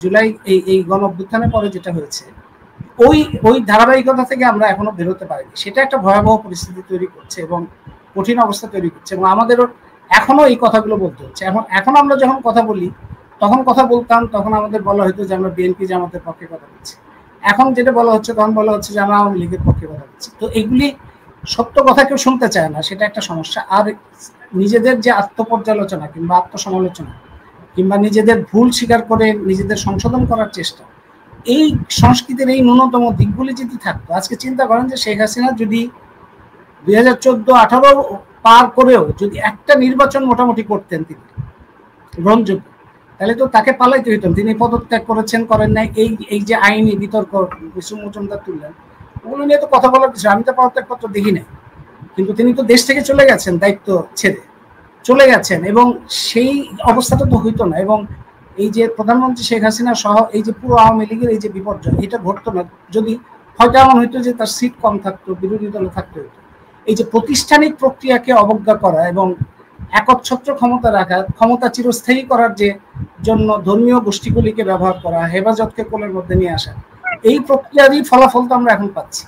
জুলাই এই গণ অভ্যুত্থানের পরে যেটা হয়েছে ওই ওই ধারাবাহিকতা থেকে আমরা এখনো বেরোতে পারিনি। সেটা একটা ভয়াবহ পরিস্থিতি তৈরি করছে এবং কঠিন অবস্থা তৈরি করছে এবং আমাদেরও এখনো এই কথাগুলো বলতে হচ্ছে। এখন আমরা যখন কথা বলি তখন কথা বলতাম, তখন আমাদের বলা হতো যে আমরা বিএনপি জামাতের পক্ষে কথা বলছি। এখন যেটা বলা হচ্ছে তখন বলা হচ্ছে যে আমরা আওয়ামী লীগের পক্ষে কথা বলছি। তো এগুলি সত্য কথা কেউ শুনতে চায় না, সেটা একটা সমস্যা। আর নিজেদের যে আত্মপর্যালোচনা কিংবা আত্মসমালোচনা কিংবা নিজেদের ভুল স্বীকার করে নিজেদের সংশোধন করার চেষ্টা, এই সংস্কৃতির এই ন্যূনতম দিকগুলি যদি থাকতো, আজকে চিন্তা করেন যে শেখ হাসিনা যদি 2014-18 পার করেও যদি একটা নির্বাচন মোটামুটি করতেন তিনি গ্রহণযোগ্য, তাহলে তো তাকে পালাইতে হইতেন। তিনি পদত্যাগ করেছেন করেন নাই, এই যে আইনি বিতর্ক মিশ্র মজুমদার তুললেন, ওগুলো নিয়ে তো কথা বলার কিছু। আমি তো পদত্যাগপত্র দেখি নাই, কিন্তু তিনি তো দেশ থেকে চলে গেছেন, দায়িত্ব ছেড়ে চলে গেছেন, এবং সেই অবস্থাটা তো হইতো না। এবং এই যে প্রধানমন্ত্রী শেখ হাসিনা সহ এই যে পুরো আওয়ামী লীগের এই যে বিপর্যয়, এটা ঘটতো না যদি হয়তো এমন হইতো যে তার সিট কম থাকতো, বিরোধী দলে থাকতে হইতো। এই যে প্রাতিষ্ঠানিক প্রক্রিয়াকে অবজ্ঞা করা এবং একচ্ছত্র ক্ষমতা রাখা, ক্ষমতা চিরস্থায়ী করার যে জন্য ধর্মীয় গোষ্ঠীগুলিকে ব্যবহার করা, হেফাজতকে কোলের মধ্যে নিয়ে আসা, এই প্রক্রিয়ারই ফলাফল তো আমরা এখন পাচ্ছি।